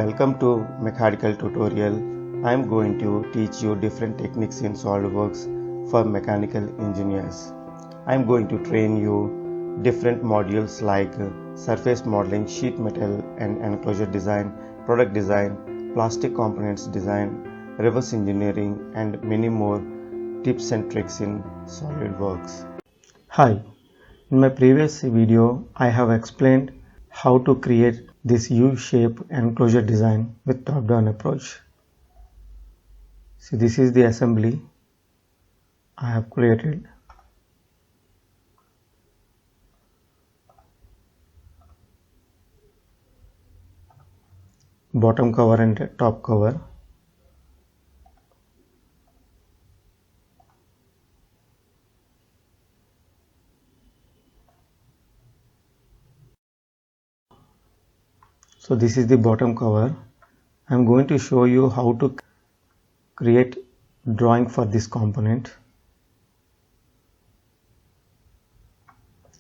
Welcome to Mechanical Tutorial. I am going to teach you different techniques in SolidWorks for mechanical engineers. I am going to train you different modules like surface modeling, sheet metal and enclosure design, product design, plastic components design, reverse engineering and many more tips and tricks in SolidWorks. Hi, in my previous video I have explained how to create this U-shape enclosure design with top-down approach. See, this is the assembly I have created. Bottom cover and top cover. So this is the bottom cover. I am going to show you how to create drawing for this component.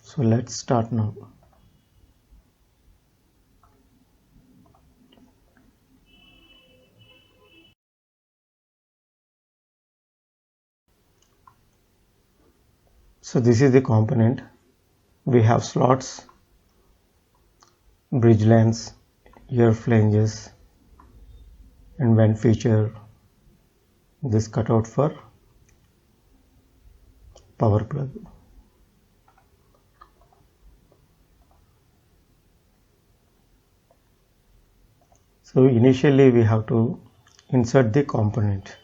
So let's start now. So this is the component. We have slots, bridge lines, ear flanges and vent feature, this cutout for power plug. So initially we have to insert the component.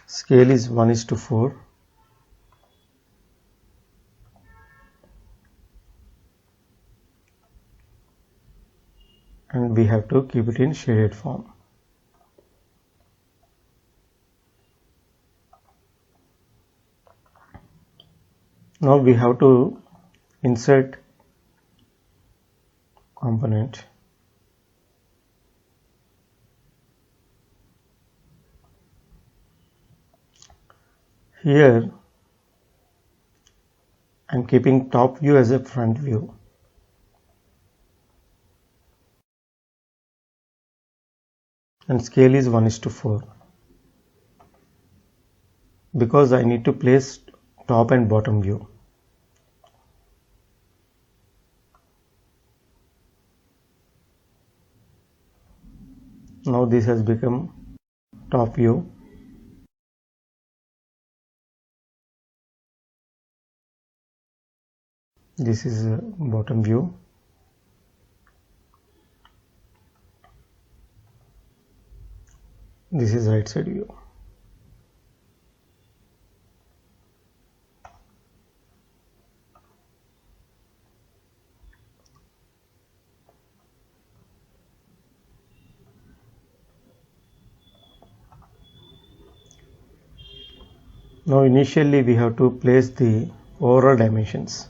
Scale is 1:4. And we have to keep it in shaded form. Now we have to insert component. Here I am keeping top view as a front view. And scale is 1:4 because I need to place top and bottom view. Now this has become top view. This is a bottom view. This is right side view. Now initially we have to place the overall dimensions.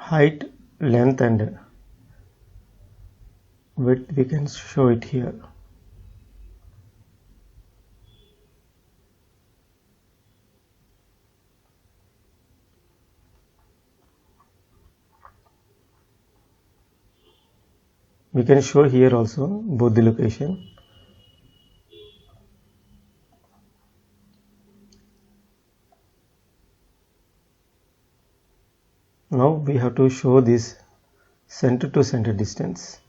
Height, length and width we can show it here. We can show here also both the location. Now we have to show this center to center distance.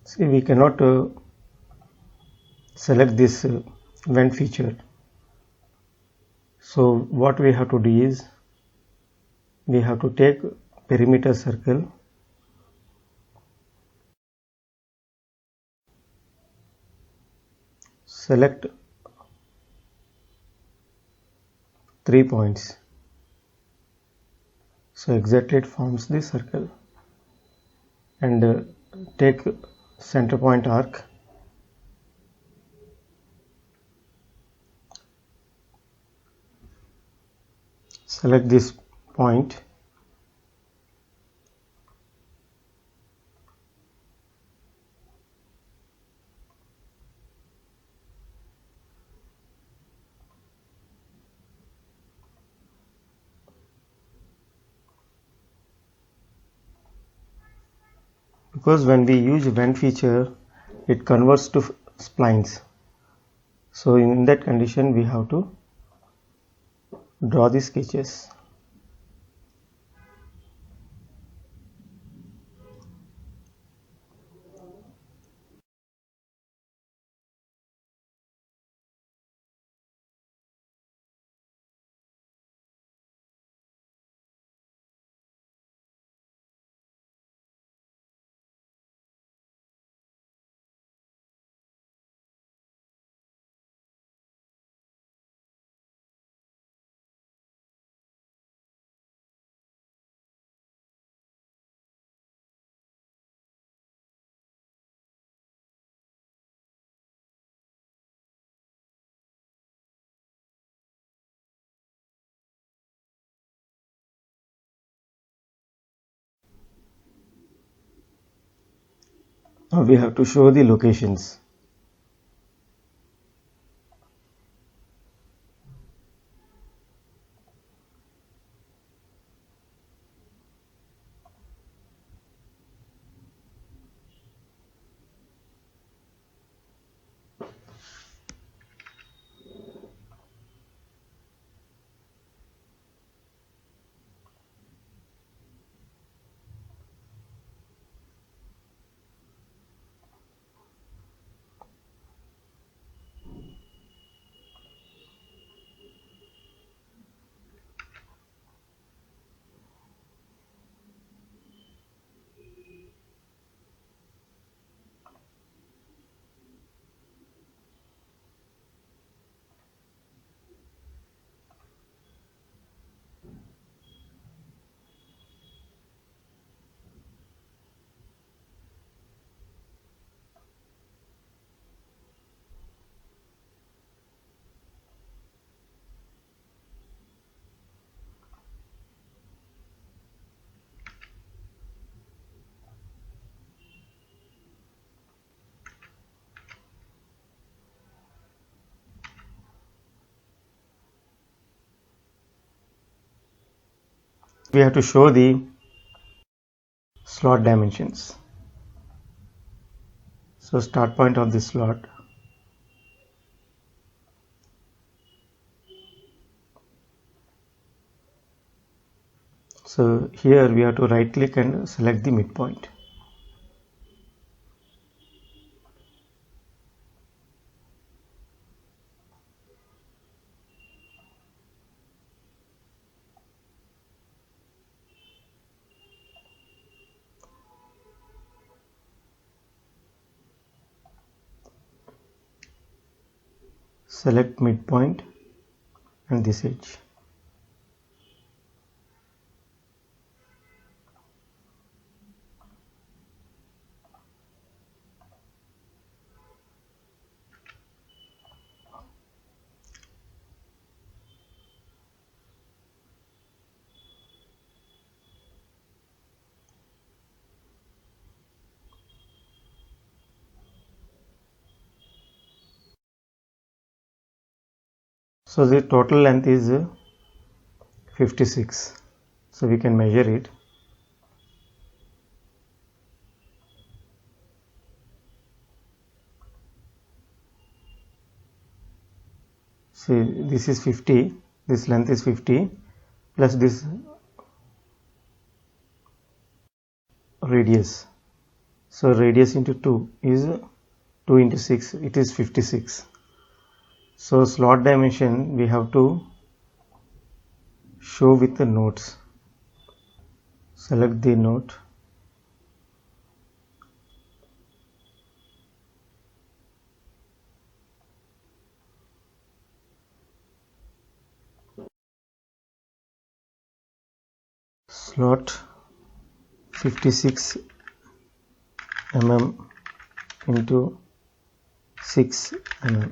See, we cannot select this vent feature. So what we have to do is we have to take perimeter circle, select 3 points. So exactly it forms the circle, and take center point arc, select this point, because when we use vent feature it converts to splines. So in that condition we have to draw the sketches. Now we have to show the locations. We have to show the slot dimensions. So start point of the slot, so here we have to right click and select the midpoint. Select midpoint and this edge. So the total length is 56. So we can measure it. See, this is 50, this length is 50 plus this radius. So radius into 2 is 2 into 6, it is 56. So slot dimension we have to show with the nodes. Select the node. Slot 56 mm into 6 mm.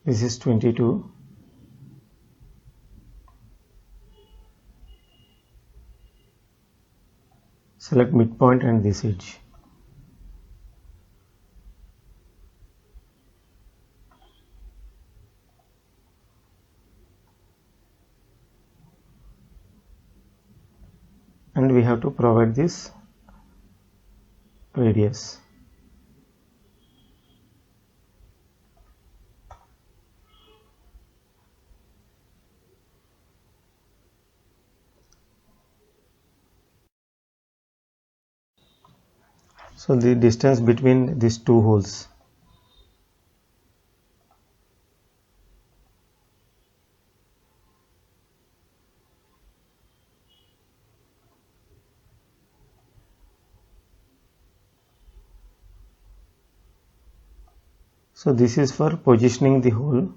This is 22. Select midpoint and this edge. And we have to provide this radius. So the distance between these two holes. So this is for positioning the hole.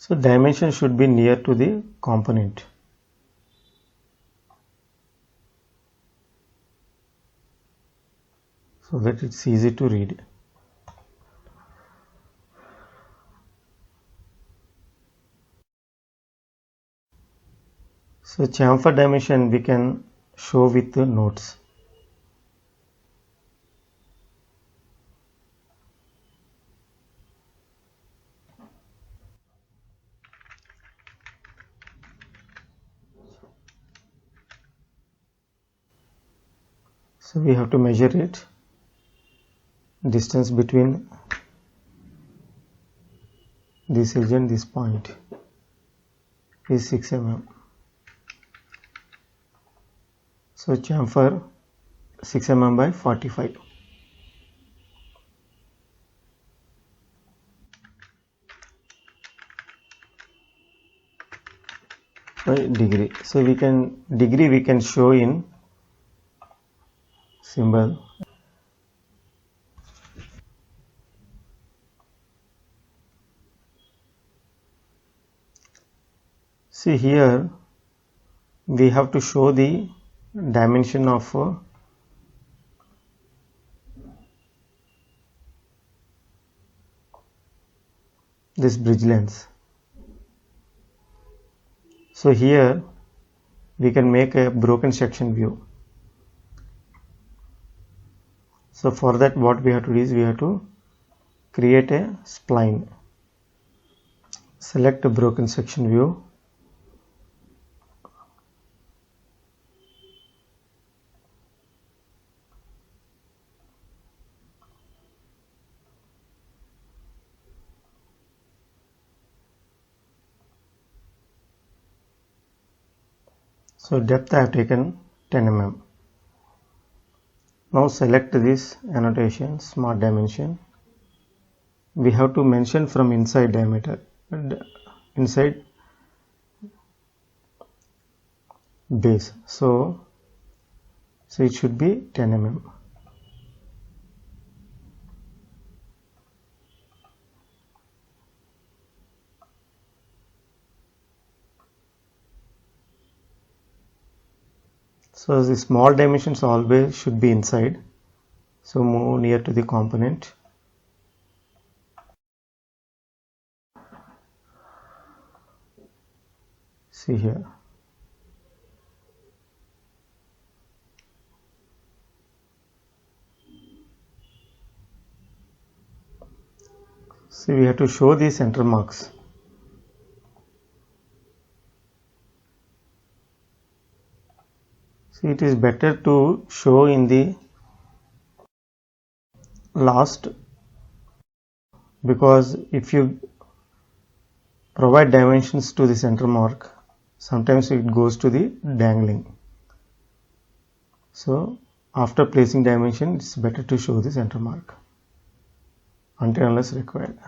So dimension should be near to the component. So that it's easy to read. So chamfer dimension we can show with the nodes. So we have to measure it. Distance between this edge and this point is 6 mm. So chamfer 6 mm by 45. By degree. So degree we can show in symbol. See here we have to show the dimension of this bridge length. So here we can make a broken section view. So for that what we have to do is we have to create a spline. Select a broken section view. So depth I have taken 10 mm. Now select this annotation smart dimension. We have to mention from inside diameter and inside base. So it should be 10 mm. So the small dimensions always should be inside. So move near to the component. See here. See, we have to show the center marks. See, it is better to show in the last, because if you provide dimensions to the center mark, sometimes it goes to the dangling. So after placing dimension, it's better to show the center mark until unless required.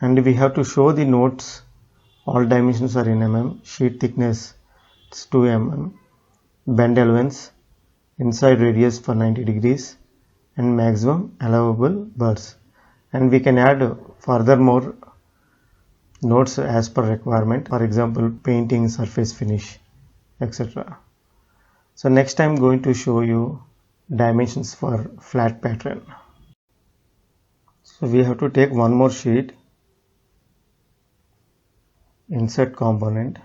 And we have to show the notes. All dimensions are in mm. Sheet thickness is 2 mm. Bend allowance, inside radius for 90 degrees, and maximum allowable burrs. And we can add furthermore notes as per requirement. For example, painting, surface finish, etc. So next I am going to show you dimensions for flat pattern. So we have to take one more sheet, insert component.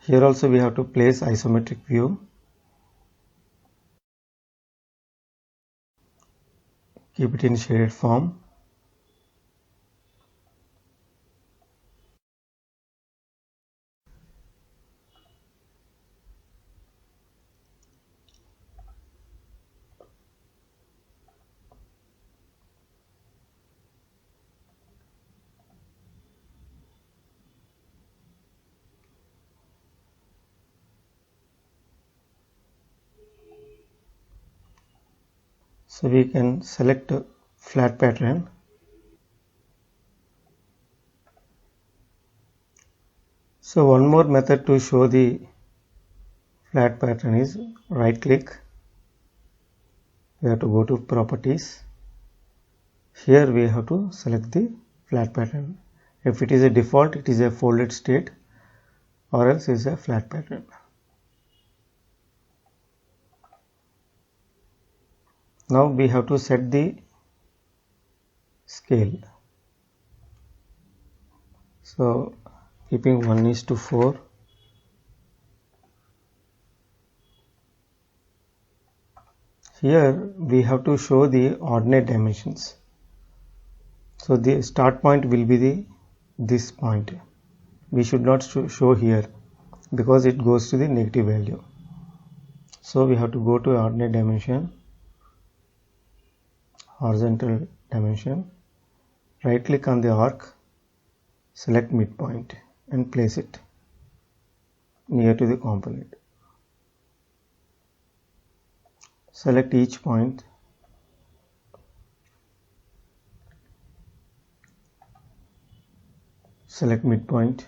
Here also we have to place isometric view. Keep it in shaded form. So we can select flat pattern. So one more method to show the flat pattern is right click. We have to go to properties. Here we have to select the flat pattern. If it is a default, it is a folded state, or else it is a flat pattern. Now we have to set the scale. So keeping 1:4. Here we have to show the ordinate dimensions. So the start point will be this point. We should not show here because it goes to the negative value. So we have to go to ordinate dimension, horizontal dimension, right click on the arc, select midpoint and place it near to the component. Select each point, select midpoint,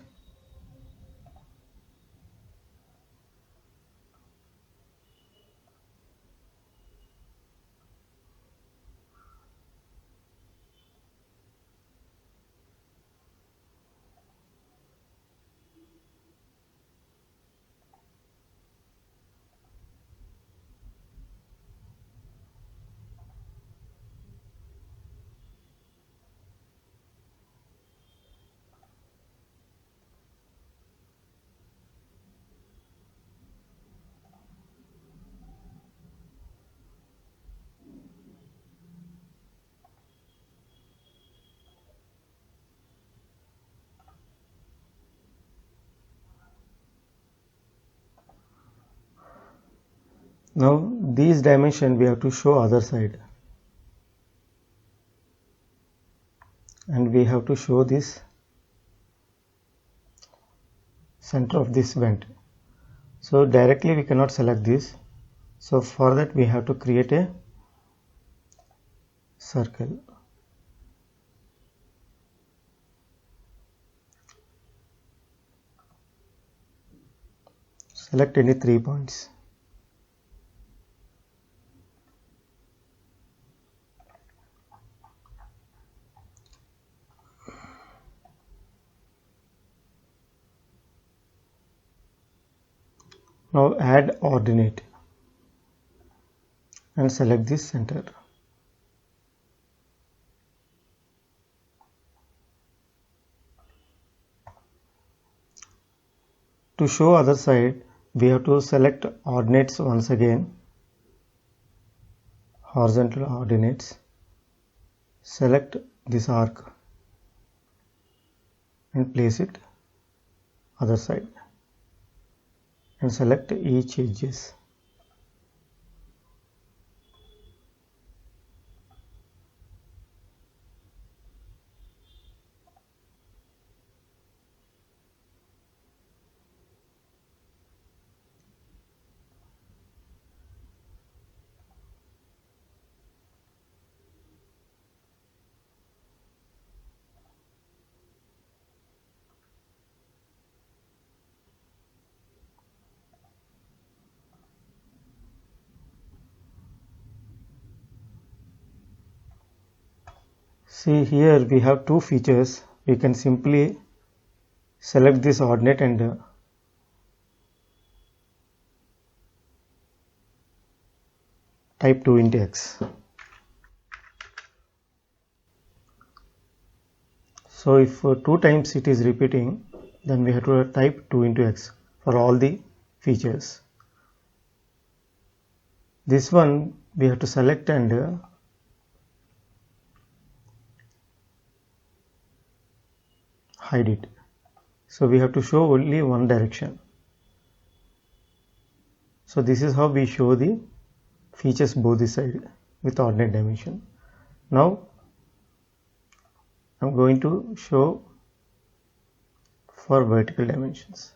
Now these dimensions we have to show other side, and we have to show this center of this vent. So directly we cannot select this, so for that we have to create a circle. Select any 3 points. Now add ordinate and select this center. To show other side, we have to select ordinates once again, horizontal ordinates, select this arc and place it other side, and select each edges. See, here we have two features. We can simply select this ordinate and type 2 into x. So if 2 times it is repeating, then we have to type 2 into x for all the features. This one we have to select and hide it. So we have to show only one direction. So this is how we show the features both the side with ordinate dimension. Now I'm going to show for vertical dimensions.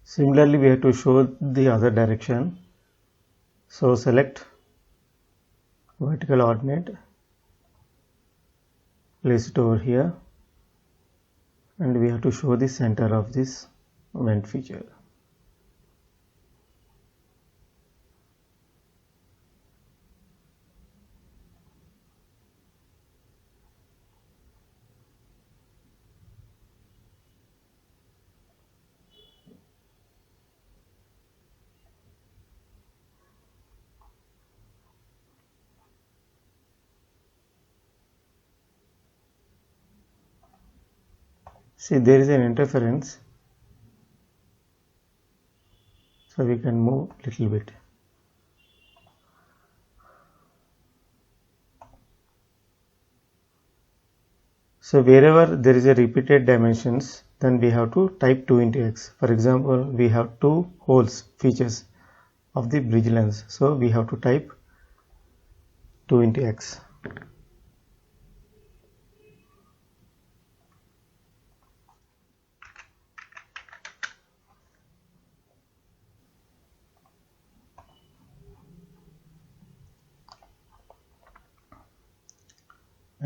Similarly, we have to show the other direction. So select vertical ordinate, place it over here, and we have to show the center of this vent feature. See, there is an interference, so we can move little bit. So wherever there is a repeated dimensions, then we have to type 2 into x. For example, we have 2 holes features of the bridge lens, so we have to type 2 into x.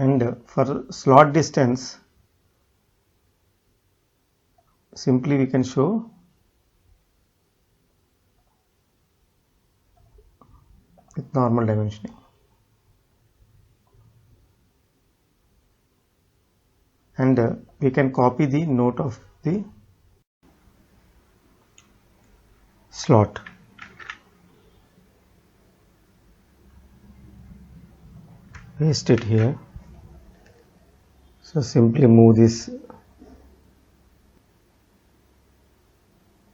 And for slot distance, simply we can show with normal dimensioning. And we can copy the note of the slot. Paste it here. So simply move this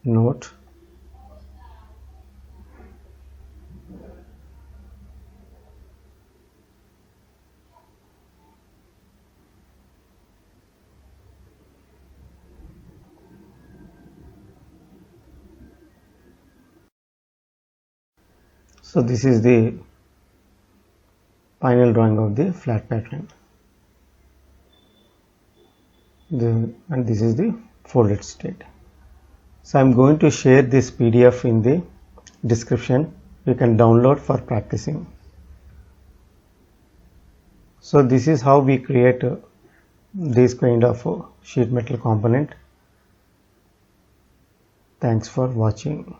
note. So this is the final drawing of the flat pattern. And this is the folded state. So I am going to share this PDF in the description. You can download for practicing. So this is how we create this kind of sheet metal component. Thanks for watching.